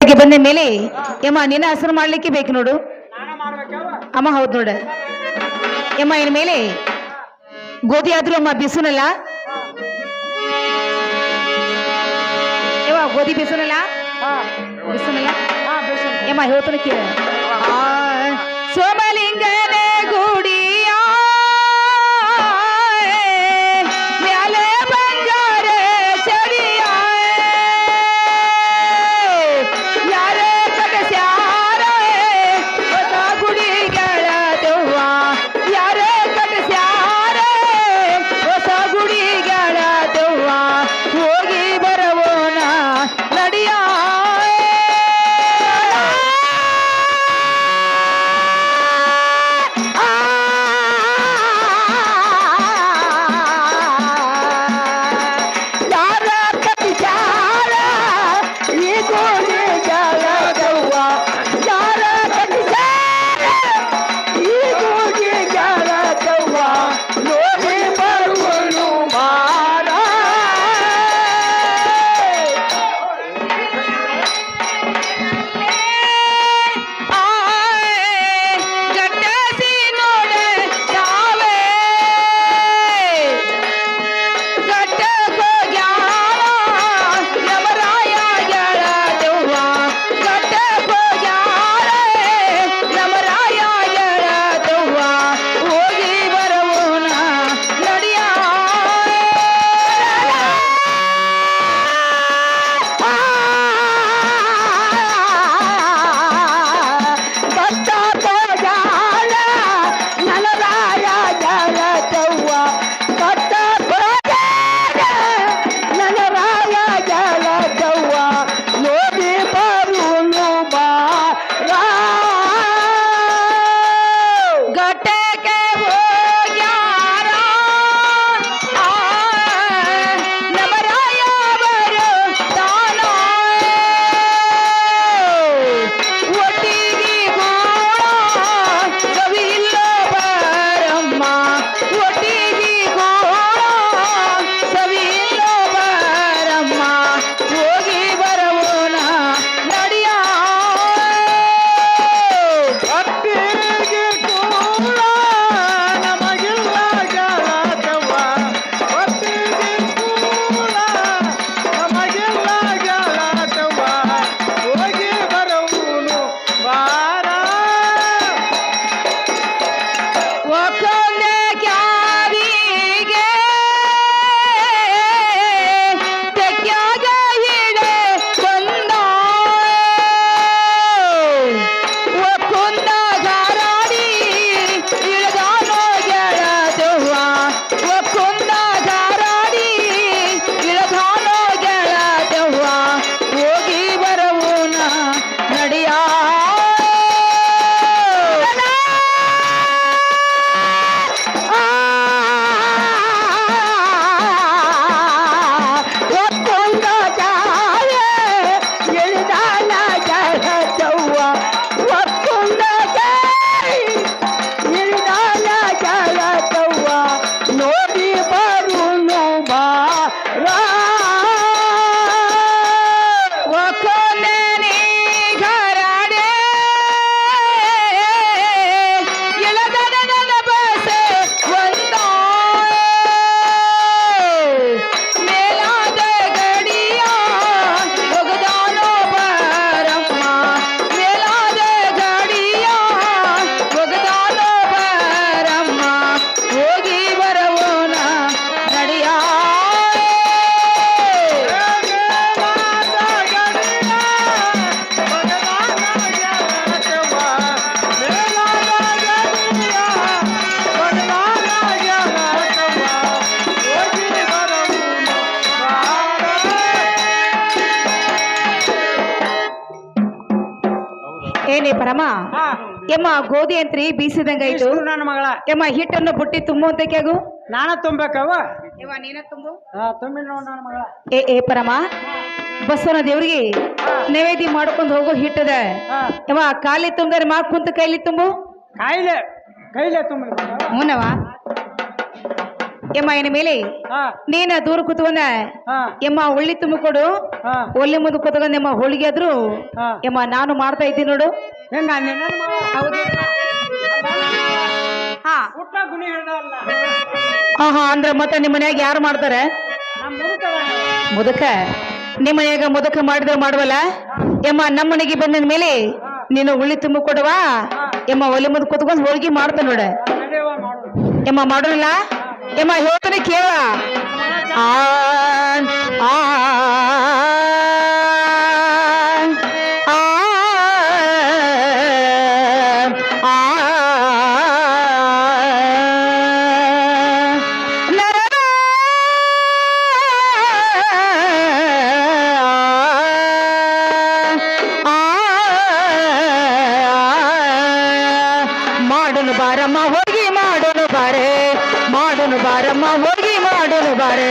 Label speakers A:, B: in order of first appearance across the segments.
A: ಹೋಗಿ ಬಂದ ಮೇಲೆ ಯಮ್ಮ ನಿನ್ನ ಹೆಸರು ಮಾಡ್ಲಿಕ್ಕೆ ಬೇಕು ನೋಡು ಅಮ್ಮ. ಹೌದು ನೋಡ ಯಮ್ಮ. ಇನ್ ಮೇಲೆ ಗೋಧಿ ಆದ್ರೂ ಅಮ್ಮ ಬಿಸುನಲ್ಲ ಯವ್ವ, ಗೋಧಿ ಬಿಸುನಲ್ಲ ಬಿಸುನಲ್ಲ ಯಮ್ಮ. ಹೇಳ್ತಾನೆ ಕೇಳ. ಸೋಮಲಿಂಗನೇ ಗುಡಿಯ ಮ್ಯಾಲೆ ಬಂಗಾರ ಚರಿಯ ಯಾರೇ ಕಟಸ್ಯಾರ ಹೊಸ ಗುಡಿಗಳ ದೆವ್ವ, ಯಾರೇ ಕಟಸ್ಯಾರ ಹೊಸ ಗುಡಿಗಳ ದೆವ್ವ, ಹೋಗಿ ಬರವೋಣ ನಡಿಯ. ಏನೇ ಪರಮ ಯಮ್ಮ ಗೋಧಿ ಅಂತ್ರಿ ಬೀಸಿದಂಗಾಯ್ತು
B: ನನ್ನ ಮಗಳ
A: ಯಮ್ಮ ಹಿಟ್ಟನ್ನು ಬುಟ್ಟಿ ತುಂಬುವಂತ ಕ್ಯಾಗು
B: ನಾನ ತುಂಬಬೇಕವ
A: ಯವ್ವ ನೀನ ತುಂಬು
B: ತುಂಬಿ ನೋಡ್ ನನ್ನ ಮಗಳ
A: ಏ ಪರಮ ಬಸವನ ದೇವ್ರಿಗೆ ನೈವೇದ್ಯ ಮಾಡ್ಕೊಂಡು ಹೋಗೋ ಹಿಟ್ಟದ ಯಮ್ಮ ಕಾಲಿ ತುಂಬಿದ್ರೆ ಮಾ ಕುಂತ ಕೈಲಿ ತುಂಬು
B: ಕಾಯಿಲೆ ಕೈಲೆ ತುಂಬ
A: ಹೂನವ ಎಮ್ಮ ಇನ್ನು ಮೇಲೆ
B: ಹಾ
A: ನೀನ ದೂರ ಕೂತ್ಕೊಂಡ
B: ಹಾ
A: ಎಮ್ಮ ಉಳ್ಳಿ ತುಂಬ ಕೊಡು
B: ಹಾ
A: ಒಳ್ಳೆ ಮುಂದೆ ಕೂತ್ಕೊಂಡ್ ಎಮ್ಮ ಹೋಳಿಗೆ ಆದ್ರು
B: ಹಾ
A: ಎಮ್ಮ ನಾನು ಮಾಡ್ತಾ ಇದ್ದೀನಿ ನೋಡು.
B: ಹೆಂಗ ನನ್ನ ಮಗ
A: ಹೌದು ಹಾ
B: ಊಟ ಗುಣಿ ಹೇಳ್ದಲ್ಲ
A: ಹಾ ಅಂದ್ರೆ ಮತ್ತೆ ನಿಮ್ಮ ಮನ್ಯಾಗ ಯಾರು ಮಾಡ್ತಾರೆ?
B: ನಮ್ಮ ಮುದುಕದ
A: ಮುದಕ ನಿಮ್ಮ ಮನ್ಯಾಗ ಮುದಕ ಮಾಡಿದ್ರೆ ಮಾಡುವಲ್ಲ ಎಮ್ಮ ನಮ್ಮ ಮನೆಗೆ ಬಂದ ಮೇಲೆ ನೀನು ಉಳ್ಳಿ ತುಂಬ ಕೊಡುವ ಎಮ್ಮ ಒಲೆ ಮುಂದೆ ಕೂತ್ಕೊಂಡು ಹೋಳಿಗೆ ಮಾಡ್ತಾ ನೋಡ.
B: ನಡೆಯುವ ಮಾಡು
A: ಎಮ್ಮ ಮಾಡೋಲ್ಲ ಎಮ್ಮ ಹೇಳ್ತಾನೆ ಕೇಳ. ಆ ಆ ಆ ಆ ಮಾಡೋನು ಬಾರಮ್ಮ ಹೋಗಿ ಮಾಡೋನು ಬಾರೆ ಮಾಡೋನು ಬಾರಮ್ಮ ಹೋಗಿ ಮಾಡೋನು ಬಾರೆ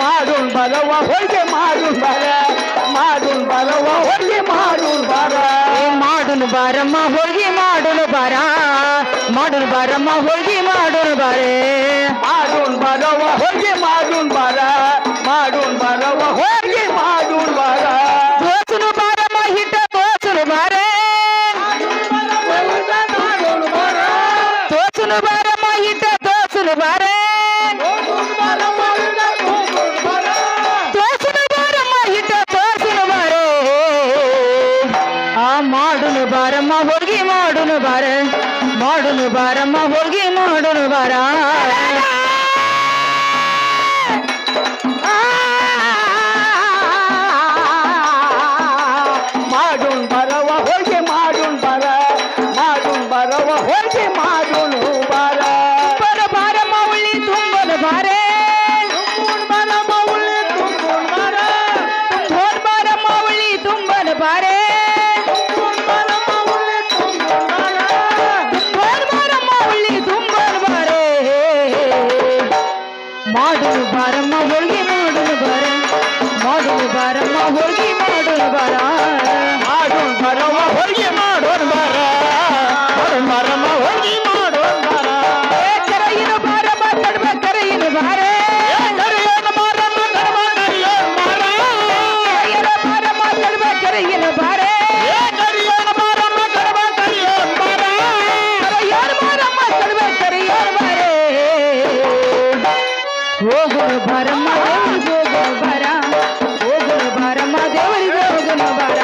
B: ಮಾಡೋನ್ ಬಲವ ಹೋಗಿ ಮಾಡೋನ್ ಬರ ಮಾಡೋನ್ ಬಲವ ಹೋಗಿ ಮಾಡೋನ್ ಬರ
A: ಮಾಡೋನು ಬಾರಮ್ಮ ಹೋಗಿ ಮಾಡೋನು ಬಾರ ಮಾಡೋನು ಬಾರಮ್ಮ ಹೋಗಿ ಮಾಡೋನು ಬಾರೆ
B: ಮಾಡೋನ್ ಬಲವ ಹೋಗಿ ಮಾಡೋನ್ ಬರ ಮಾಡೋನ್ ಬಲವ ಹೋಗಿ ಮಾಡೋನ್ ಬರ
A: ದೋಸನು ಬಾರಮ್ಮ ಹಿಟ್ಟ ದೋಸನು ಬಾರೆ
B: ಮಾಡೋನ್ ಬರ
A: ದೋಸನು ಬಾರಮ್ಮ ಹಿಟ್ಟ ದೋಸನು ಬಾರೆ ದೋಸನು ಬಾರಮ್ಮ ಹಿಟ್ಟ ದೋಸನು ಬಾರೆ ಆ ಮಾಡೋನು ಬಾರಮ್ಮ ಹೋಗಿ ಮಾಡೋನು ಬಾರೆ ಮಾಡೋನು ಬಾರಮ್ಮ ಹೋಗಿ ಮಾಡೋನು ಬಾರ
B: ಮಾಡೋನ್ ಬರವ ಹೋಗಿ ಮಾಡೋನ್ ಬರ ಮಾಡೋನ್ ಬರವ ಹೋಗಿ ಮಾಡೋನು ಬರ
A: ಬರ ಬಾರಮ್ಮ ಉಳ್ಳಿ ತುಂಬಲು ಬಾರೆ
B: ಬರವ ಉಳ್ಳಿ ತುಂಬೋನ್ ಬರ
A: ತುಂಬೋನ್ ಬಾರಮ್ಮ ಉಳ್ಳಿ ತುಂಬಲು ಬಾರೆ
B: ಬರವ ಉಳ್ಳಿ ತುಂಬೋನ್ ಬರ
A: ತುಂಬೋನ್ ಬಾರಮ್ಮ ಉಳ್ಳಿ ತುಂಬಲು ಬಾರೆ ಮಾಡೋನು ಬಾರಮ್ಮ ಹೋಳಿಗೆ ಮಾಡೋನು ಬಾರೆ ಮಾಡೋನು ಬಾರಮ್ಮ ಹೋಳಿಗೆ ಮಾಡೋನು ಬಾರ
B: ಮಾಡೋನ್ ಬರವ ಹೋಗಿ ಮಾಡೋನ್ ಬರ ಮಾಡೋನ್ ಬರವ ಹೋಗಿ ಮಾಡೋನ್ ಬರ
A: ಕರೆಯಿನ ಬಾರಮ್ಮ ಕಡ್ಬ ಕರೆಯಿನ ಬಾರೆ
B: ಕರಿಯೋನ್ ಮಾರಮ್ಮ ಕರ್ಮ ಕರಿಯೋನ್ ಮಾರ
A: ಕರೆಯಿನ ಬಾರಮ್ಮ ಕಡ್ಬ ಕರೆಯಿನ ಬಾರೆ
B: ಕರಿಯೋನ್ ಮಾರಮ್ಮ ಕರ್ಮ ಕರಿಯೋನ್ ಮಾರ
A: ಕರೆಯೋನ್ ಬಾರಮ್ಮ ಕಡ್ಬ ಕರೆಯೋನ್ ಬಾರೆ ಹೋಗುನು ಬಾರಮ್ಮ ದೇವರಿಗೆ ಹೋಗುನು ಬಾರ ಹೋಗುನು ಬಾರಮ್ಮ ದೇವರಿಗೆ ಹೋಗುನು ಬಾರ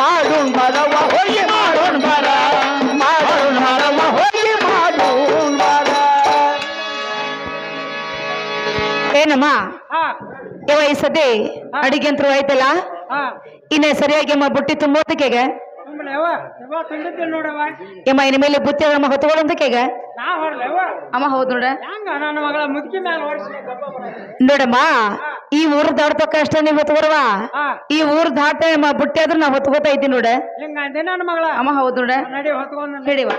B: ಮಾಡೋನ್ ಬರವ ಹೋಗಿ ಮಾಡೋನ್ ಬರ ಮಾಡೋನ್ ಬರವ ಹೋಗಿ ಮಾಡೋನ್ ಬರ
A: ಏನಮ್ಮ
B: ಹಾ
A: ಇವ ಈ ಸದ್ಯ ಅಡಿಗೆ ಅಂತೂ ಆಯ್ತಲ್ಲ
B: ಹಾ
A: ಇನ್ನ ಸರಿಯಾಗಿ ಅಮ್ಮ ಬುಟ್ಟಿ ತುಂಬೋದಕ್ಕೆಗ
B: ತುಂಬಲೇವ ಯಾವ ತುಂಬಿದ್ದೆ ನೋಡವ
A: ಎಮ್ಮ ಇನ್ನ ಮೇಲೆ ಬುತ್ತಿ ಅಮ್ಮ ಹೊತ್ಕೊಳ್ಳೋದಕ್ಕೆಗ
B: ನಾ ಹೊರಲೇವ
A: ಅಮ್ಮ ಹೌದು ನೋಡ
B: ಹೆಂಗ ನನ್ನ ಮಗಳ ಮುದುಕಿ ಮೇಲೆ ಹೊರಿಸಿ
A: ನೋಡಮ್ಮ ಈ ಊರು ದಾಡ್ತಕ್ಕ ಅಷ್ಟ ನೀವು ಹೊತ್ಕೊಡವ
B: ಹಾ
A: ಈ ಊರು ದಾಟ ಅಮ್ಮ ಬುಟ್ಟಿ ಆದ್ರೂ ನಾ ಹೊತ್ಕೋತಾ ಇದ್ದೀನಿ ನೋಡ
B: ಹಿಂಗ ಅಂದೆ ನನ್ನ ಮಗಳ
A: ಅಮ್ಮ ಹೌದು ನೋಡ
B: ನಡಿ ಹೊತ್ಕೊಂಡ್
A: ಹೇಳಿವ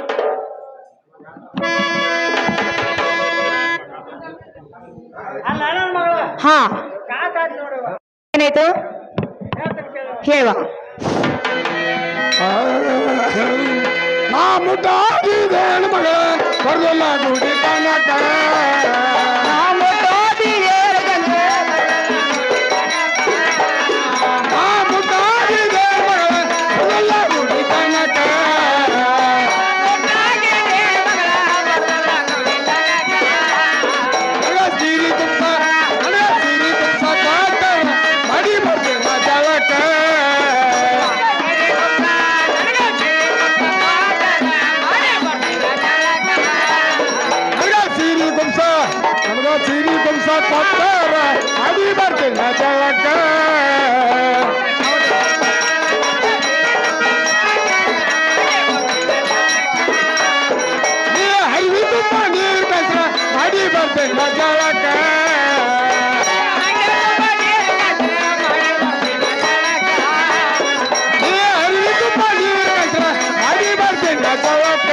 B: ಅಲ್ಲ ನನ್ನ ಮಗಳ
A: ಹಾ
B: ಕಾಕಾದ್ ನೋಡವ
A: ಏನಾಯ್ತು
B: ಹೇಳ್ತೀನಿ ಕೇಳು.
A: ಹೇಳುವ
B: ನಾ ಮುದ್ದಾಗಿದೆ ಮಗಳ ಬರಲ್ಲ ಗುಡಿ ಕನಕ ನಾ ಮುದ್ದಾಗಿದೆ ಮಗಳ ಬರಲ್ಲ ಗುಡಿ ಕನಕ ನನಗ ಸೀರಿ ತುಂಬ ಕಾಟ ಮಡಿ ಬರ್ತೇನೆ ಜಳಕ ಸೀರಿ ಕುಂಸ ಕೊಟ್ಟಾರ ಅಡಿ ಬರ್ತಿಲ್ಲ ಜಳಕ ಹರಿವಿ ತುಂಬ ನೀರು ಕಸ ಅಡಿ ಬರ್ತಿಲ್ಲ ಜಳಕ ಹರಿವಿ ತುಂಬ ನೀರು ಕಸ ಅಡಿ ಬರ್ತಿಲ್ಲ ಜಳಕ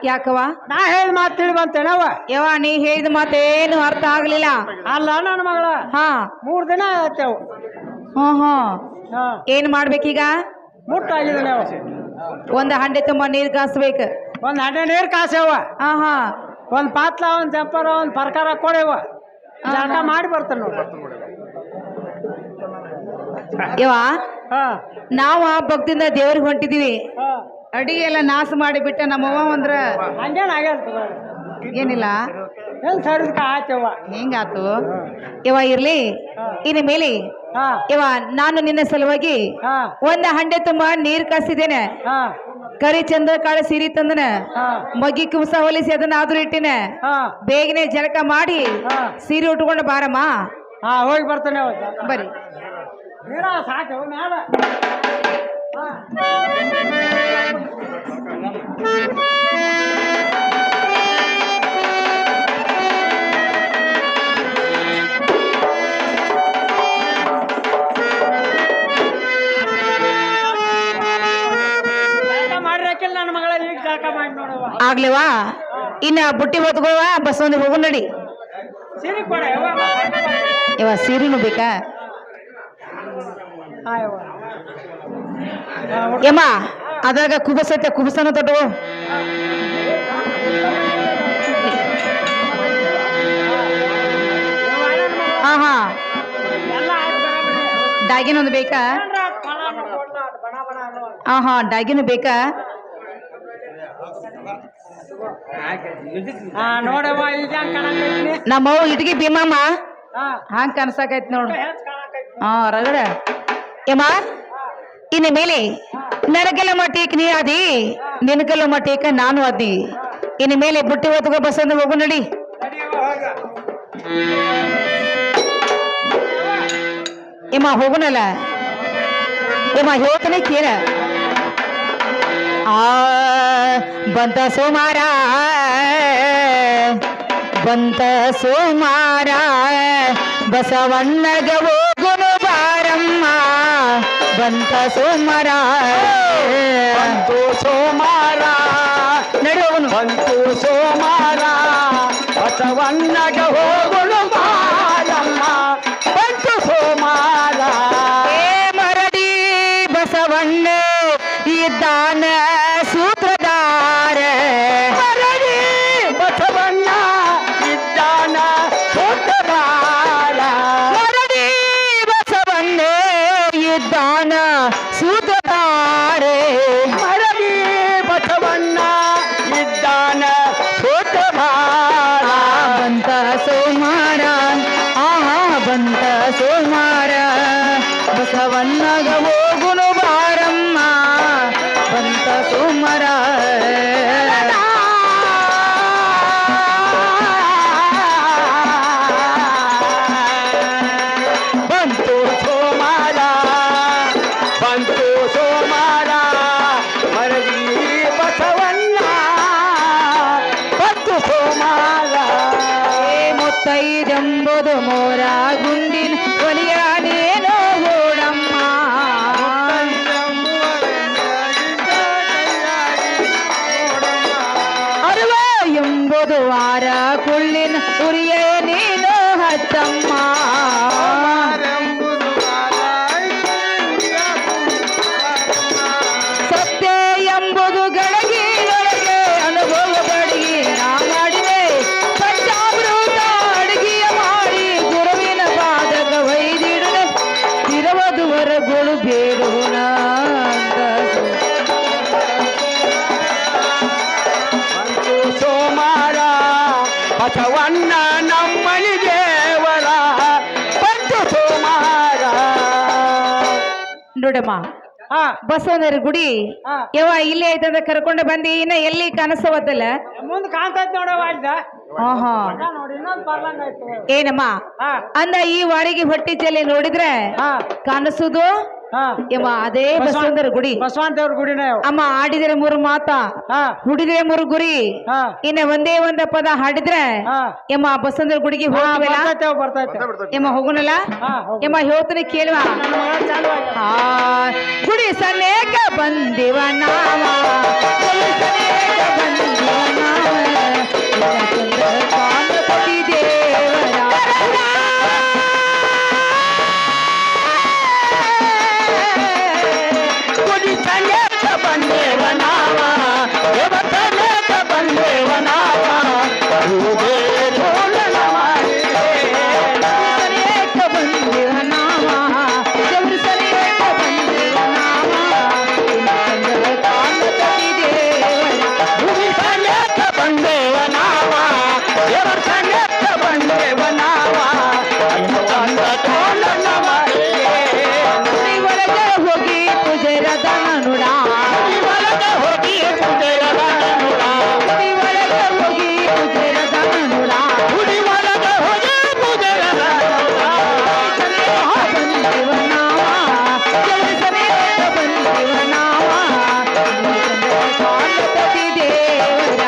A: ಯಾಕವ
B: ನಾ ಹೇಳಿದ ಮಾತು ತಿಳಿ ಬಂತೇನವ
A: ಯವ್ವ ನೀ ಹೇಳಿದ ಮಾತೇನು ಅರ್ಥ ಆಗ್ಲಿಲ್ಲ.
B: ಅಲ್ಲ ನನ್ನ ಮಗಳ
A: ಹಾ
B: 3 ದಿನ ಆಯ್ತೇವು.
A: ಹ್ಮ್
B: ಹಾ
A: ಏನ್ ಮಾಡ್ಬೇಕೀಗ?
B: ಮುಟ್ಟಾಗಿದೆ ನಾವು
A: ಒಂದ್ ಹಂಡೆ ತುಂಬ ನೀರ್ ಕಾಸ್ಬೇಕು.
B: ಒಂದ್ ಹಂಡೆ ನೀರ್ ಕಾಸೇವ,
A: ಹಾ
B: ಒಂದ್ ಪಾತ್ಲ, ಒಂದ್ ಜಂಪರ, ಒಂದ್ ಪರ್ಕಾರ ಕೊಡೇವ. ಜಳಕ ಮಾಡಿ ಬರ್ತಾನ ನೋಡಿ.
A: ಯವ್ವ
B: ಹಾ
A: ನಾವ ಭಕ್ತಿಯಿಂದ ದೇವ್ರಿಗೆ ಹೊಂಟಿದೀವಿ.
B: ಹಾ
A: ಅಡಿಗೆ ಎಲ್ಲ ನಾಶ ಮಾಡಿಬಿಟ್ಟ ನಮ್ಮವ್ವ ಅಂದ್ರ
B: ಹಂಗೇನ್ ಆಗ್ಯಾದ
A: ಏನಿಲ್ಲ.
B: ಏನ್ ಸರ್ದಕ್ಕ ಆಯ್ತೇವ.
A: ಹೆಂಗಾತು ಯವ್ವ ಇರ್ಲಿ. ಇನ್ನು ಮೇಲೆ
B: ಹಾ
A: ಯವ್ವ ನಾನು ನಿನ್ನ ಸಲುವಾಗಿ
B: ಹಾ
A: ಒಂದ್ ಹಂಡೆ ತುಂಬ ನೀರ್ ಕಾಸಿದ್ದೇನೆ.
B: ಹಾ
A: ಕರಿ ಚಂದ್ರ ಕಾಳ ಸೀರೆ ತಂದನ,
B: ಹಾ
A: ಮಗ್ಗಿ ಕುಬಸ ಹೊಲಿಸಿ ಅದನ್ನ ಆದ್ರೂ ಇಟ್ಟಿನ.
B: ಹಾ
A: ಬೇಗನೆ ಜಳಕ ಮಾಡಿ
B: ಹಾ
A: ಸೀರೆ ಉಟ್ಕೊಂಡು ಬಾರಮ್ಮ.
B: ಹಾ ಹೋಗಿ ಬರ್ತಾನೆ
A: ಬರ್ರಿ.
B: ನೀರ ಸಾಕು ಮ್ಯಾಲ. ಮಾಡಿರಾಕಿಲ್ಲ ನನ್ನ ಮಗಳ ಈಗ ಜಳಕ ಮಾಡಿ ನೋಡವ.
A: ಆಗ್ಲೇವಾ ಇನ್ನ ಬುಟ್ಟಿ ಹೊತ್ಕೋವ ಬಸ್ ಒಂದು ಹೋಗು ನಡಿ.
B: ಸೀರೆ ಕೊಡ
A: ಯವ್ವ ಸೀರೆನು ಬೇಕಾ? ಯಮ್ಮ ಅದ್ರಾಗ ಕುಬಸ ಐತೆ, ಕುಬಸನ ತೊಟ್ಟು. ಹಾ ಡಾಗಿನ ಒಂದು ಬೇಕಾ? ಹಾ ಡಾಗಿನ ಬೇಕಾ?
B: ನೋಡವ್ವ ಈಗ
A: ನಮ್ಮವ್ ಇಟ್ಗಿ ಭೀಮಮ್ಮ ಹಂಗ ಕನ್ಸಾಕೈತಿ ನೋಡು. ಹಾ ರಗಡ ಯಮ್ಮ ಇನ್ನು ಮೇಲೆ ನನಗೆಲ್ಲ ಮಟ್ಟಿಕ್ ನೀ ಅದಿ, ನಿನಗೆಲ್ಲ ಮಟ್ಟಿಕ ನಾನು ಅದಿ. ಇನ್ನು ಮೇಲೆ ಬುಟ್ಟಿ ಹೊತ್ಕೋ ಬಸ್ ಅಂದ್ರೆ ಹೋಗು ನಡಿ. ಯಮ್ಮ ಹೋಗುನಲ್ಲ ಯಮ್ಮ ಹೇಳ್ತಾನೆ ಕೇಳ. ಬಂತ ಸೋಮಾರ ಬಂತ ಸೋಮಾರ ಬಸವಣ್ಣಗ ಹೋಗುನು ಬಾರಮ್ಮ. ಬಂತ ಸೋಮಾರ
B: ಬಂತು ಸೋಮಾರ
A: ನಡೆಯೋನು
B: ಬಂತು ಸೋಮಾರ ಬಸವಣ್ಣಗ ಹೋಗುಳು ಬಾರಮ್ಮ. ಬಂತು ಸೋಮಾರ
A: ಮರಡಿ ಬಸವಣ್ಣ ಇದ್ದಾನ ಸೂತ್ರಧಾರ.
B: ಮರಡಿ ಬಸವಣ್ಣ ಇದ್ದಾನ ಸೂತ್ರಧಾರ.
A: ಮರಡಿ ಬಸವಣ್ಣ ಇದ್ದಾನ ಸೂತ್ರಧಾರ.
B: ಮರಡಿ ಬಸವಣ್ಣ ಇದ್ದಾನ ಸೂತ್ರಧಾರ.
A: ಬಂತ ಸೋಮಾರ ಬಂತ ಸೋಮಾರ ಬಸವಣ್ಣಗ ಹೋಗುನು ಬಾರಮ್ಮ. ಬಂತ ಸೋಮಾರ
B: ಬಂತು ಸೋಮಾರ ಬಂತು ಸೋಮಾರ ಮರಡಿ ಬಸವಣ್ಣ ಬಂತು ಸೋಮಾರ.
A: ಮುತ್ತೈದೆಂಬುದು ಮೋರ ಗುಂಡಿನ ಒಲಿಯ ನೇನೋ ಓಡಮ್ಮ. ಅರುವ ಎಂಬುದು ವಾರ ಕುಳ್ಳಿನ ಉರಿಯ ನೀನು ಹತ್ತಮ್ಮ. ಸತ್ಯ ಎಂಬುದು ಗಳಗಿಯೊಳಗೆ ಅನುಭವ ಬಡಗಿ ನಾ ಮಾಡಿದೆ. ಪಂಚಾಮೃತ ಅಡುಗೆಯ ಮಾಡಿ ಗುರುವಿನ ಪಾದಕ ವೈದಿಡುವೆ. ತಿರುವದುವರೆಗಳು ಬೇಡೋಣ ಅಂತ.
B: ಬಂತು ಸೋಮಾರ ಬಸವಣ್ಣ ನಮ್ಮನಿ ದೇವರ. ಬಂತು ಸೋಮಾರ
A: ನೋಡಮ್ಮ
B: ಹಾ
A: ಬಸವನರ ಗುಡಿ
B: ಹಾ
A: ಯವ್ವ ಇಲ್ಲೇ ಐತಂದ ಕರ್ಕೊಂಡು ಬಂದಿ. ಇನ್ನ ಎಲ್ಲಿ ಕಾಣಿಸವತ್ತಲ್ಲ?
B: ಮುಂದೆ ಕಾಣ್ತೈತಿ ನೋಡವ ಇದ್ದ
A: ಹಾ
B: ನೋಡಿ ಇನ್ನೊಂದು ಬರ್ಲಂಗ ಆಯ್ತು.
A: ಏನಮ್ಮ
B: ಹಾ
A: ಅಂದ ಈ ವಾಡಿಗೆ ಹೊಟ್ಟಿ ಚೆಲ್ಲಿ ನೋಡಿದ್ರೆ
B: ಹಾ
A: ಕಾಣಿಸುದು
B: ಹಾ
A: ಯಮ್ಮ ಅದೇ ಬಸವನರ ಗುಡಿ.
B: ಬಸವಂತ ದೇವ್ರ ಗುಡಿನ
A: ಅಮ್ಮ ಆಡಿದ್ರೆ 3 ಮಾತ,
B: ಹಾ
A: ಹುಡಿದ್ರೆ 3 ಗುರಿ.
B: ಹಾ
A: ಇನ್ನ ಒಂದೇ ಒಂದ ಪದ ಹಾಡಿದ್ರೆ
B: ಹಾ
A: ಯಮ್ಮ ಬಸವನರ ಗುಡಿಗೆ ಹೋಗ್ತೀವಲ್ಲ.
B: ಬರ್ತೈತೆ
A: ಯಮ್ಮ ಹೋಗುನಲ್ಲ
B: ಹಾ
A: ಯಮ್ಮ ಹೇಳ್ತಾನೆ ಕೇಳುವ.
B: ನನ್ನ ಮಗಳ ಚಾಲು ಆಯ್ತು.
A: ಗುಡಿ ಸನೇಕ ಬಂದಿವ ನಾವ, ಗುಡಿ ಸನೇಕ ಬಂದಿವ ನೋಡ
B: ಗುಡಿ ಒಳಗ ಹೋಗಿ ಪೂಜೆರದಾನ ನೋಡ
A: ಗುಡಿ ಒಳಗ ಹೋಗಿ ಪೂಜೆರದಾನ ನೋಡ
B: ಗುಡಿ ಒಳಗ ಹೋಗಿ ಪೂಜೆರದಾನ ನೋಡ
A: ಬಂದಿವ ನಾವ ಕೆಲಸನೇ ಬಂದಿವ ನಾವ ಗಣಪತಿ ದೇವರ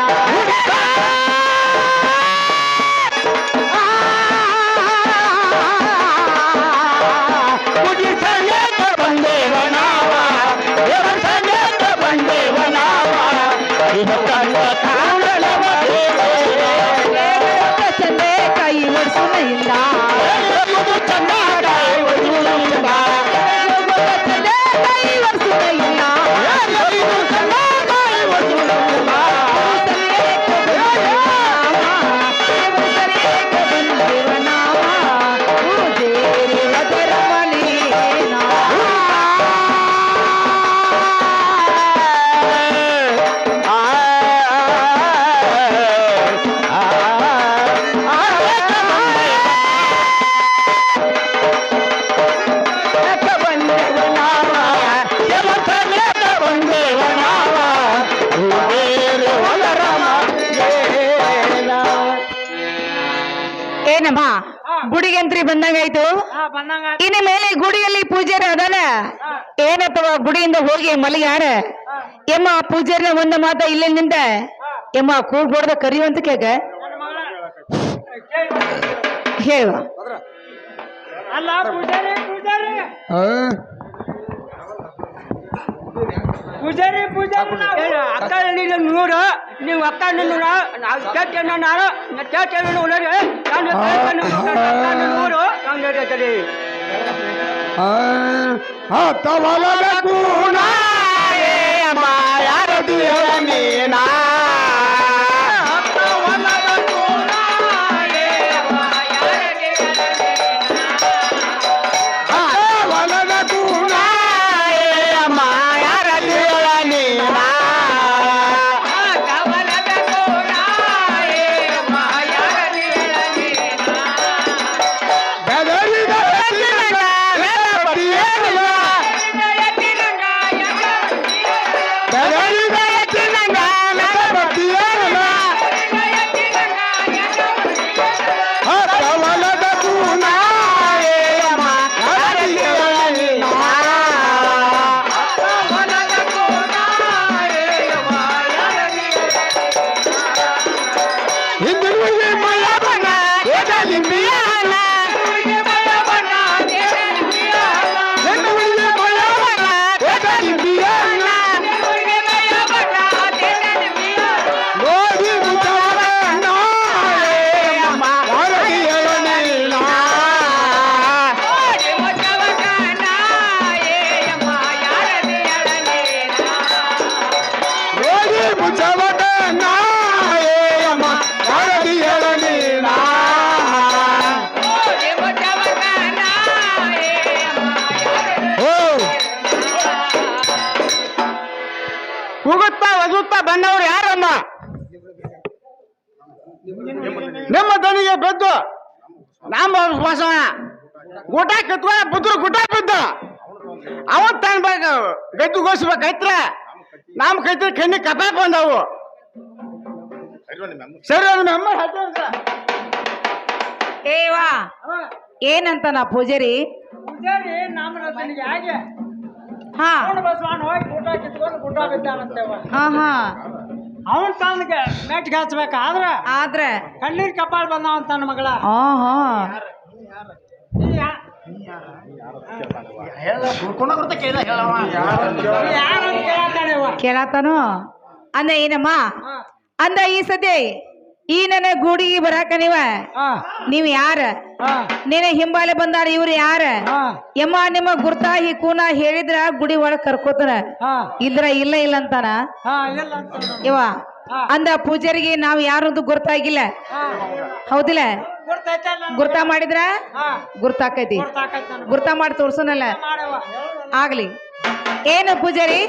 B: ಗುಡಿ ಸಮೇತ ಬಂದೇವ ನಾವ ದೇವರ ಸಮೇತ ಬಂದೇವ ನಾವ ಇದು ಕಂಡ ಕಾಣಲವ
A: ದೇವರ ಚಂದೆ ಕೈ ಒಡ್ಸುನ ಇಲ್ಲ
B: ಇದು ಚಂದ ಕಾಯಿ ಒಯ್ಯುವುದಿಲ್ಲ.
A: ಚಂದೆ ಕೈ ಒಡ್ಸುನ ಇಲ್ಲ
B: ಇದು ಚಂದ ಕಾಯಿ ಒಯ್ಯುವುದಿಲ್ಲ.
A: ಏನಮ್ಮ ಗುಡಿಗಂತ್ರಿ ಬಂದಂಗಾಯ್ತು ಇನ್ನು ಮೇಲೆ ಗುಡಿಯಲ್ಲಿ ಪೂಜಾರಿ ಅದಾನ ಏನತ್ತವ ಗುಡಿಯಿಂದ ಹೋಗಿ ಮಲಗ್ಯಾರ ಎಮ್ಮ ಪೂಜಾರಿನ ಒಂದು ಮಾತ ಇಲ್ಲೇ ನಿಂದ ಎಮ್ಮ ಕೂಗ್ ಹೊಡೆದ ಕರಿಯುವಂತ ಕೇಗ ಹೇಳು
C: ಅಲ್ಲ ಪೂಜಾರಿ ಪೂಜಾರಿ ಪೂಜಾರಿ ಪೂಜಾರಿ ಅಕ್ಕ ನೂರು ನೀವು ಅಕ್ಕ ನೂರ ಚೇಟನ್ನ ನಾನು ಚೇಟನ್ನ ಉಳ್ಳರಿ ನಾನು ನೂರು ನಂಗೆ
B: ತವಲದ ಕೂಣ ಮಾಯಾರದಿಯ ಮೀನಾ ವಲದ ಕೂಣ ಮಾಯಾರದಿಯ ಮೀನಾ ಬೆದರಿದ ಉಗುತ್ತಾ ಒಗುತ್ತಾ ಬಂದವರು ಯಾರಮ್ಮ ನಿಮ್ಮ ದನಿಗೆ ಬೆದ್ದು ನಮ್ಮ ಬಸವ ಗುಟ ಕಿತ್ಕೊಂಡ ಬುದ್ರು ಗುಟ ಬಿದ್ದ ಅವತ್ ತನ್ಬೇಕು ಗದ್ದುಗೋಸ್ಬೇಕೈತ್ರ ನಮ್ಮ ಕೈತ್ರ ಕಣ್ಣಿ ಕಪಾಪ ಬಂದವು ಸರಿ ನಮ್ಮ
A: ಏವಾ ಏನಂತ ನಾ ಪೂಜಾರಿ
C: ಪೂಜಾರಿ ನಮ್ಮ ಹೇಗೆ
A: ಹಾ
C: ಬಸವಣ್ಣ ಹೋಗಿ ಊಟ ಕಿತ್ಕೊಂಡು ಗುಡ್ಡ ಬಿದ್ದಾನಂತೇವ
A: ಹಾ ಹಾ
C: ಅವನ್ ತನಗೆ ಮೆಟ್ಗೆ ಹಚ್ಬೇಕಾದ್ರ
A: ಆದ್ರೆ
C: ಕಣ್ಣೀರ್ ಕಪಾಳ ಬಂದವ ತನ್ನ ಮಗಳ
A: ಹಾ ಹಾ ಕೇಳತ್ತಾನು ಅಂದ ಏನಮ್ಮ ಅಂದ ಈ ಸದ್ಯ ಈ ನನ್ನ ಗೂಡಿಗೆ ಬರಾಕ ನೀವ್ ಯಾರ ನೀನ ಹಿಂಬಾಲೆ ಬಂದಾರ ಇವ್ರು ಯಾರ ಯಮ್ಮ ನಿಮ್ಮ ಗುರ್ತಾಹಿ ಕೂನ ಹೇಳಿದ್ರ ಗುಡಿ ಒಳಗ್ ಕರ್ಕೋತಾರ ಇದ್ರ ಇಲ್ಲ ಇಲ್ಲ ಅಂತಾನ ಇವ ಅಂದ ಪೂಜಾರಿಗೆ ನಾವ್ ಯಾರದು ಗುರ್ತಾಗಿಲ್ಲ ಹೌದಿಲ್ಲ ಗುರ್ತಾ ಮಾಡಿದ್ರ ಗುರ್ತಾಕೈತಿ ಗುರ್ತಾ ಮಾಡಿ ತೋರ್ಸೋನಲ್ಲ ಆಗ್ಲಿ ಏನು ಪೂಜಾರಿ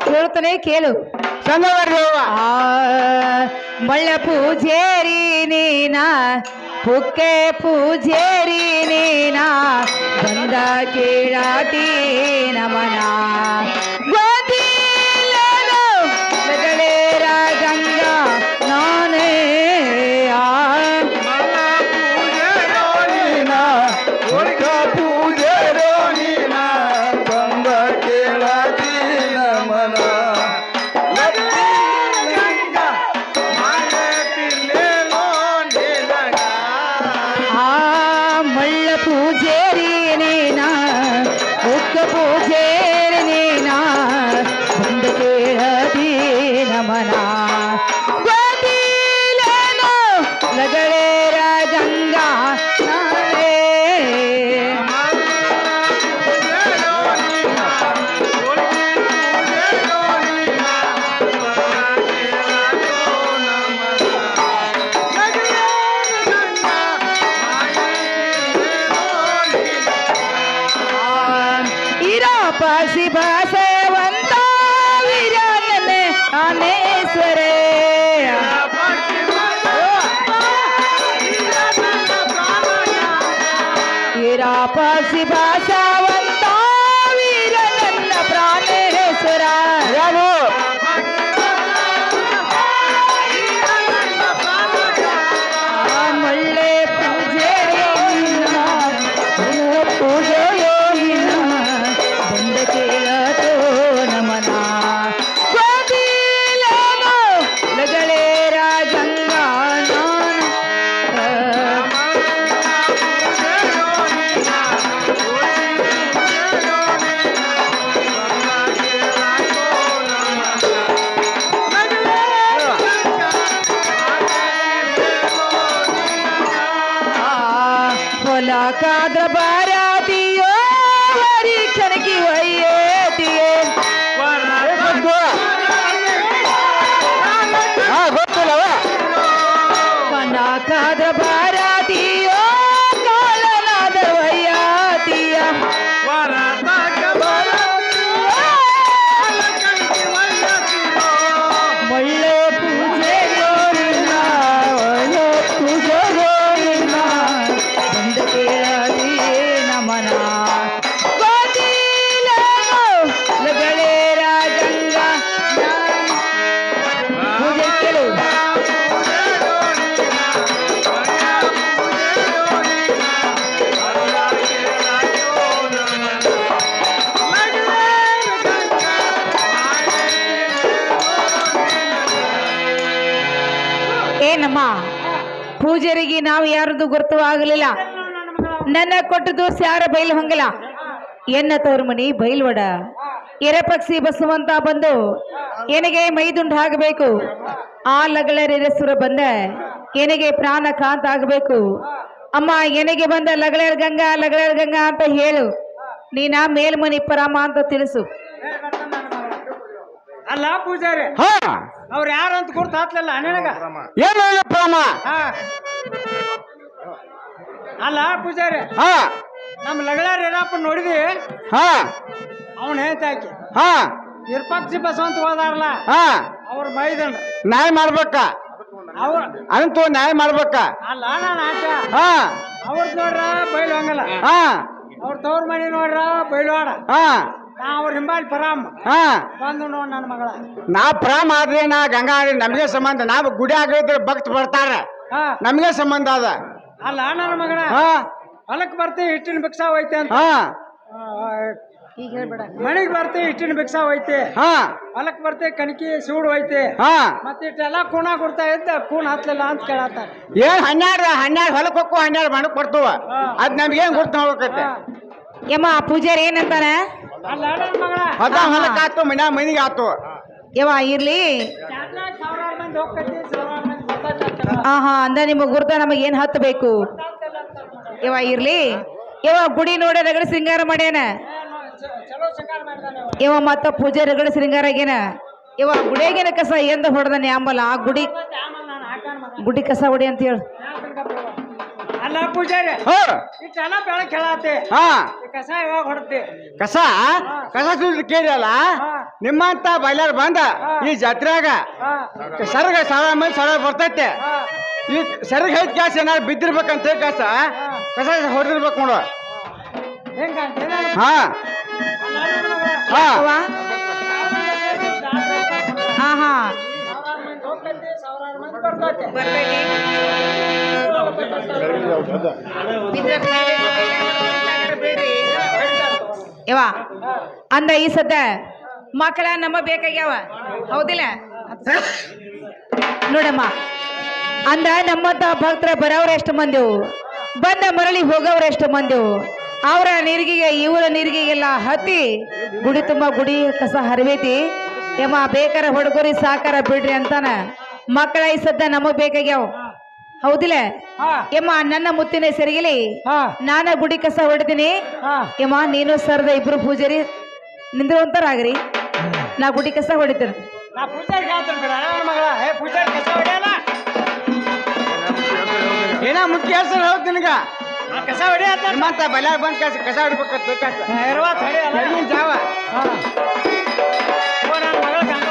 A: ಕೇಳ್ತಾನೆ ಕೇಳು ಮಳ್ಳ ಪೂಜೇರಿ ನೀನಾ ಹುಕ್ಕೆ ಪೂಜೇರಿ ನೀನಾ ಬಂದ ಕೇಳಾಟಿ ನಮನ ಗೋದಿ ಕಾದ್ರ ಬಾರಾತಿಯೋ ಹರಿ ಕನಕಿ ಒಯ್ಯತಿಯೇ
B: ಗೊತ್ತಿಲ್ಲವ
A: ಕನ ಕಾದ್ರ ಬಾರಾತಿಯೋ ಕಾಳನಾದ ಒಯ್ಯತಿಯ ಒಳ್ಳೆ ಪೂಜೆ ಗೋರಿನ ಒಳ್ಳೆ ಪೂಜೆ ಗೋರಿನ ಬಂದ ಕೇಳದಿಯೇ ನಮನ ಲಗಳೇರ ಗಂಗಾ ಪೂಜೆ ಕೇಳು ಏನಮ್ಮ ಪೂಜಾರಿಗೆ ನಾವು ಯಾರದು ಗುರುತು ಆಗಲಿಲ್ಲ ನನ್ನ ಕೊಟ್ಟು ದೋಸ್ ಯಾರ ಬೈಲ್ ಹೊಂಗಲ ಎನ್ನ ತವ್ರ ಮನಿ ಬೈಲ್ವಡ ಎರೆಪಕ್ಷಿ ಬಸವಂತ ಬಂದು ಎನಗೆ ಮೈದುಂಡು ಆಗಬೇಕು ಆ ಲಗಳರಿರಸುರ ಬಂದ ಎನಗೆ ಪ್ರಾಣ ಕಾಂತ ಆಗಬೇಕು ಅಮ್ಮ ಎನಗೆ ಬಂದ ಲಗಳರ್ ಗಂಗಾ ಅಂತ ಹೇಳು ನೀನ ಮೇಲ್ಮನಿ ಪರಾಮ ಅಂತ ತಿಳಿಸು
C: ಅಲ್ಲ ಪೂಜಾರಿ
B: ಹಾ
C: ಅವ್ರು ಯಾರು ಅಂತ ಗುರ್ತು ಹಾಕ್ಲಿಲ್ಲ ನಿನಗ
B: ಏನು ಪ್ರಾಮ
C: ಹಾ ಅಲ್ಲ ಪೂಜಾರಿ
B: ಹಾ
C: ನಮ್ಮ ಲಗಳಾರ ಏನಪ್ಪ ನೋಡಿದಿ
B: ಹಾ
C: ಅವನ್ ಹೇಳ್ತಾಕಿ
B: ಹಾ
C: ವಿರೂಪಾಕ್ಷಿ ಬಸವಂತ ಹೋದಾರಲ್ಲ
B: ಹಾ
C: ಅವ್ರ ಮೈದಂಡ
B: ನ್ಯಾಯ ಮಾಡ್ಬೇಕ
C: ಅವ್ರ
B: ಅದಂತೂ ನ್ಯಾಯ ಮಾಡ್ಬೇಕ
C: ಅಲ್ಲ ನಾನು ಆಟ
B: ಹಾ
C: ಅವ್ರದ್ ನೋಡ್ರ ಬೈಲು ಹಂಗಲ್ಲ
B: ಹಾ
C: ಅವ್ರ ತವ್ರ ಮನೆ ನೋಡ್ರ ಬೈಲ್ವಾಡ
B: ಹಾ
C: ನಾ ಅವ್ರ ಹಿಂಬಾಲ್ ಪರಾಮ್
B: ಹಾ
C: ಬಂದು ನೋಡ್ ನನ್ನ ಮಗಳ
B: ನಾ ಪ್ರಾಮ್ ಆದ್ರೆ ನಾ ಗಂಗಾ ಆದ್ರೆ ನಮಗೆ ಸಂಬಂಧ ನಾವು ಗುಡಿ ಆಗಿದ್ರೆ ಭಕ್ತ ಬರ್ತಾರ
C: ಹಾ
B: ನಮಗೆ ಸಂಬಂಧ ಅದ
C: ಅಲ್ಲ ನನ್ನ ಮಗಳ
B: ಹಾ
C: ಹೊಲಕ್ ಬರ್ತೀವಿ ಹಿಟ್ಟಿನ ಭಿಕ್ಷಾ ಹೋಯ್ತೆ ಅಂತ
B: ಹಾ
A: ಈಗ ಹೇಳ್ಬೇಡ
C: ಮನೆಗ್ ಬರ್ತೀವಿ ಹಿಟ್ಟಿನ ಭಿಕ್ಷಾ ಹೋಯ್ತೆ
B: ಹಾ
C: ಹೊಲಕ್ ಬರ್ತೀವಿ ಕಣಕಿ ಸೂಡು ಹೋಯ್ತೆ
B: ಹಾ
C: ಮತ್ತೆ ಇಷ್ಟೆಲ್ಲ ಕೂಣ ಕೊಡ್ತಾ ಇದ್ದ ಕೂಣ ಹತ್ಲಿಲ್ಲ ಅಂತ ಕೇಳತ್ತಾರ
B: ಏನ್ ಹನ್ನೆರಡು ಹೊಲಕ್ಕೆ ಹೋಗು 12 ಮಾಡಕ್ ಬರ್ತವ ಅದ್ ನಮ್ಗೇನ್ ಗುರ್ತು ಹೋಗ್ಬೇಕತ್ತೆ
A: ಯಮ್ಮ ಪೂಜಾರಿ ಏನಂತಾನ
C: ಅಲ್ಲ ನನ್ನ ಮಗಳ
B: ಹೊದ ಹೊಲಕ್ಕೆ ಆತು ಮನಿಗೆ ಆತು
A: ಯವ್ವ ಇರ್ಲಿ
C: ಚಾರ್ನಾಗ್ ಸಾವಿರಾರು ಮಂದಿ ಹೋಗ್ತೈತಿ ಸಾವಿರಾರು ಮಂದಿ ಬರ್ತೈತಿ ಅಂತಾರ.
A: ಆಹಾ ಅಂದ ನಿಮಗ್ ಗುರ್ತ ನಮಗ್ ಏನ್ ಹತ್ತಬೇಕು
C: ಗೊತ್ತಾಗ್ತಿಲ್ಲ ಅಂತಾರ ಮಗಳ.
A: ಯವ್ವ ಇರ್ಲಿ ಯವ್ವ ಗುಡಿ ನೋಡ ರಗಡ ಶೃಂಗಾರ ಮಾಡ್ಯಾನ
C: ಚಲೋ ಶೃಂಗಾರ ಮಾಡಿದಾನೆ ಅವ.
A: ಯವ್ವ ಮತ್ತ ಪೂಜೆ ರಗಡ ಶೃಂಗಾರ ಆಗ್ಯಾನ ಯವ್ವ ಗುಡಿಯಾಗಿನ ಕಸ ಎಂದ ಹೊಡೆದಾನೆ ಆಂಬಲ್ಲ ಆ ಗುಡಿ
C: ಮತ್ತೆ ಆಮೇಲೆ ನಾನು ಹಾಕಾಣ ಮಗ.
A: ಗುಡಿ ಕಸ ಹೊಡಿ ಅಂತ ಹೇಳು
C: ಅಲ್ಲ ಪೂಜಾರಿ
B: ಹೋ
C: ಇಷ್ಟೆಲ್ಲ ಬೆಳಕ್ ಹೇಳತ್ತೆ
B: ಹಾ
C: ಈ ಕಸ ಯಾವಾಗ ಹೊಡ್ತಿ
B: ಕಸ ಸುದ್ದಿ ಕೇಳಿಯಲ್ಲ
C: ಹಾ.
B: ನಿಮ್ಮಂತ ಬೈಲಾರ್ ಬಂದ ಈ ಜಾತ್ರೆಯಾಗ
C: ಹಾ
B: ಸರ್ಗ 1000 ಮಂದಿ ಸಾವಿರ ಬರ್ತೈತೆ
C: ಹಾ
B: ಈ ಸರ್ಗ ಐದ್ ಕ್ಯಾಸ್ ಏನಾದ್ರು ಬಿದ್ದಿರ್ಬೇಕಂತ ಕಸ ಹೊಡೆದಿರ್ಬೇಕು ನೋಡು
C: ಹೆಂಗಂತ
B: ಹಾ ಹಾ
A: ಯವ್ವ ಹಾ ಹಾ
C: ಸಾವಿರಾರು ಮಂದಿ ಬರ್ತೈತಿ
A: ಯವ್ವ ಅಂದ ಈ ಸದ್ದ ಮಕ್ಕಳ ನಮ್ಮ ಬೇಕಾಗ್ಯಾವ ಹೌದಿಲ್ಲ ನೋಡಮ್ಮ ಅಂದ ನಮ್ಮಂತ ಭಕ್ತರ ಬರೋವ್ರ ಎಷ್ಟು ಮಂದಿವು ಬಂದ ಮರಳಿ ಹೋಗೋವ್ರ ಎಷ್ಟು ಮಂದಿವು ಅವರ ನೀರಿಗೆಗೆ ಇವರ ನೀರಿಗೆಗೆಲ್ಲ ಹತ್ತಿ ಗುಡಿ ತುಂಬ ಗುಡಿ ಕಸ ಹರಿವೈತಿ ಯಮ್ಮ ಬೇಕಾರ ಹೊಡ್ಕೊರಿ ಸಾಕಾರ ಬಿಡ್ರಿ ಅಂತಾನ ಮಕ್ಕಳ ಈ ಸದ್ದ ನಮಗ್ ಬೇಕಾಗ್ಯಾವ ಹೌದಿಲ್ಲ
C: ಹಾ
A: ಯಮ್ಮ ನನ್ನ ಮುತ್ತಿನ ಸೆರಗಿಲಿ
C: ಹಾ
A: ನಾನ ಗುಡಿ ಕಸ ಹೊಡಿತೀನಿ
C: ಹಾ
A: ಯಮ್ಮ ನೀನು ಸರ್ದ ಇಬ್ರು ಪೂಜಾರಿ ನಿಂದ್ರಂತಾರಾಗ್ರಿ ನಾ ಗುಡಿ ಕಸ ಹೊಡಿತೇನೆ
C: ನಾ ಪೂಜಾರಿ ಹೇಳ್ತೀನಿ ಬಿಡ ನನ್ನ ಮಗಳ ಹೇ ಪೂಜಾರಿ ಕಸ ಹೊಡಿಯಲ್ಲ
B: ಏನ ಮುಖ್ಯ ಹೆಸರು ಹೌದು ನಿನಗ
C: ಆ ಕಸ ಹೊಡಿಯತ್ತ
B: ನಿಮ್ಮಂತ ಬೈಲಾರ್ ಬಂದ್ ಕಸ ಹೊಡ್ಬೇಕಂತ ಕಸ
C: ಇರುವ ತಡಿ ಅಲ್ಲ
B: ಬೆಳಗಿನ ಜಾವ
C: ಹಾ ಓ ನನ್ನ ಮಗಳ ಗಂಗ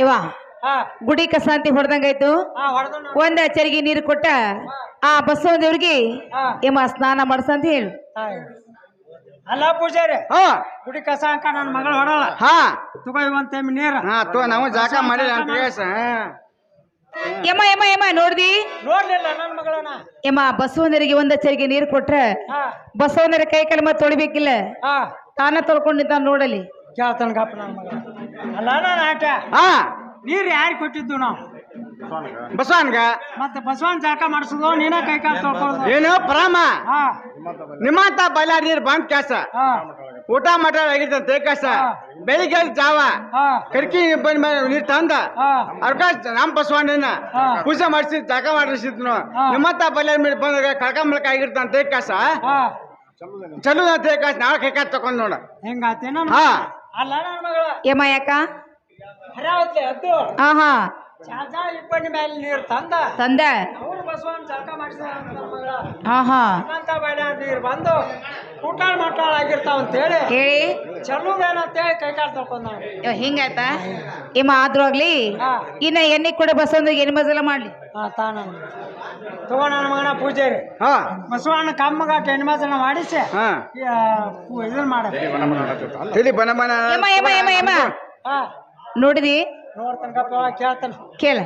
A: ಯವ್ವ
C: ಹಾ
A: ಗುಡಿ ಕಸ ಅಂತ ಹೊಡೆದಂಗಾಯ್ತು
C: ಹಾ ಹೊಡೆದು
A: ಒಂದ ಚರಿಗೆ ನೀರು ಕೊಟ್ಟ ಆ ಬಸವದೇವ್ರಿಗೆ
C: ಹಾ
A: ಯಮ್ಮ ಸ್ನಾನ ಮಾಡ್ಸಂತ ಹೇಳು
C: ಅಲ್ಲ ಪೂಜಾರಿ
B: ಹಾ
C: ಗುಡಿ ಕಸ ಅಂಕ ನನ್ನ ಮಗಳು ಹೊಡಲ್ಲ
B: ಹಾ
C: ತಗೋ ಒಂದ್ ಟೈಮ್ ನೀರ
B: ಹಾ ನಾವು ಜಾಕ ಮಾಡಿಲ್ಲ ಅಂತ ಕೇಸ
A: ಯಮ್ಮ ಯಮ್ಮ ಯಮ್ಮ ನೋಡ್ದಿ
C: ನೋಡ್ಲಿಲ್ಲ ನನ್ನ ಮಗಳನ್ನ
A: ಯಮ್ಮ ಬಸವನರಿಗೆ ಒಂದ ಚರಿಗೆ ನೀರು ಕೊಟ್ರ
C: ಹಾ
A: ಬಸವನರ ಕೈ ಕಾಲ ಮತ್ತೆ ತೊಳಿಬೇಕಿಲ್ಲ
C: ಹಾ
A: ತಾನ ತೊಳ್ಕೊಂಡಿದ್ದ ನೋಡಲಿ
C: ಕೇಳ್ತಾನ ಗಪ್ಪ ನನ್ನ ಮಗಳ ಅಲ್ಲ ನಾನು ಆಟ
B: ಹಾ
C: ನೀರ್ ಯಾರಿಗೆ ಕೊಟ್ಟಿದ್ದು ನಾವು
B: ಬಸವನ್ಗ
C: ಮತ್ತೆ ಬಸವನ್ ಜಾಕ ಮಾಡಿಸೋದು ನೀನ ಕೈ ಕಾಲು ತೊಳ್ಕೊಳ್ಳೋದು
B: ಏನು ಪರಾಮ
C: ಹಾ
B: ನಿಮ್ಮಂತ ಬೈಲಾರ್ ನೀರ್ ಬಂದ್ ಕ್ಯಾಸ
C: ಹಾ
B: ಊಟ ಮಟ ಆಗಿರ್ತಂತೆ ಕಸ ಬೆಳಿಗ್ಗೆ ಜಾವ
C: ಹಾ
B: ಕಡ್ಕಿ ಬಂದ ಮೇಲೆ ನೀರು ತಂದ
C: ಹಾ
B: ಅವ್ರ ನಮ್ಮ ಬಸವಣ್ಣನ
C: ಹಾ.
B: ಪೂಜೆ ಮಾಡಿಸಿ ಜಾಗ ಮಾಡಿಸಿದ್ನು
C: ಹಾ.
B: ನಿಮ್ಮತ್ತ ಬಲ್ಯ ಮೇಲೆ ಬಂದಾಗ ಕಳ್ಕ ಮಳ್ಕ ಆಗಿರ್ತಂತೆ ಕಸ
C: ಹಾ
B: ಚಲೋ ಅಂತ ಕಸ ನಾಳೆ ಕೈ ಕಾತ್ ತಕೊಂಡ್ ನೋಡ
C: ಹೆಂಗಾತೇನ
B: ಹಾ
C: ಅಲ್ಲ ನನ್ನ ಮಗಳ
A: ಏಮ ಯಾಕ
C: ಹರಾವತ್ಲೆ ಅದ್ದು
A: ಹಾ ಹಾ
C: ಚಾಚಾ ಇಬ್ಬನಿ ಮೇಲೆ ನೀರು ತಂದ
A: ತಂದ
C: ಅವ್ರು ಬಸವಣ್ಣ ಜಾಗ ಮಾಡಿಸಿದ ನನ್ನ ಮಗಳ
A: ಹಾ ಹಾ
C: ಅನಂತ ಬೈಲ ನೀರು ಬಂದು ಊಟಾಳ್ ಮಟ್ಟಾಳ್ ಆಗಿರ್ತಾವ ಅಂತೇಳಿ
A: ಹೇಳಿ
C: ಚಲೋದೇನಂತೇಳಿ ಕೈ ಕಾಲು ತೊಳ್ಕೊಂಡ್
A: ಹಿಂಗಾಯ್ತ ಏಮ ಆದ್ರೂ ಆಗ್ಲಿ
C: ಹಾ.
A: ಇನ್ನ ಎಣ್ಣೆ ಕೂಡ ಬಸವಂದು ಎಣ್ಣೆ ಮಜಲ ಮಾಡ್ಲಿ
C: ಹಾ ತಾನ ತಗೋ ನನ್ನ ಮಗನ ಪೂಜಾರಿ
B: ಹಾ
C: ಬಸವಣ್ಣ ಕಮ್ಮಗಾಟ ಹೆಣ್ಮಜನ ಮಾಡಿಸಿ
B: ಹಾ
C: ಇದನ್ನ ಮಾಡ
B: ತಿಳಿ ಬನ ಬನ
A: ಏಮ ಏಮ ಏಮ ಏಮ
C: ಹಾ
A: ನೋಡಿದಿ
C: ನೋಡ್ತಾನ ಗಪ್ಪ ಕೇಳ್ತಾನ
A: ಕೇಳ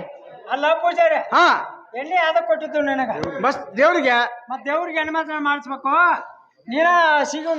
C: ಅಲ್ಲ ಪೂಜಾರಿ
B: ಹಾ
C: ಎಲ್ಲಿ ಯಾವ್ದಕ್ ಕೊಟ್ಟಿದ್ದು ನಿನಗ
B: ಬಸ್ ದೇವ್ರಿಗೆ
C: ಮತ್ ದೇವ್ರಿಗೆ ಹೆಣ್ಮಜನ ಮಾಡಿಸ್ಬೇಕು ನೀನ ಸಿಗು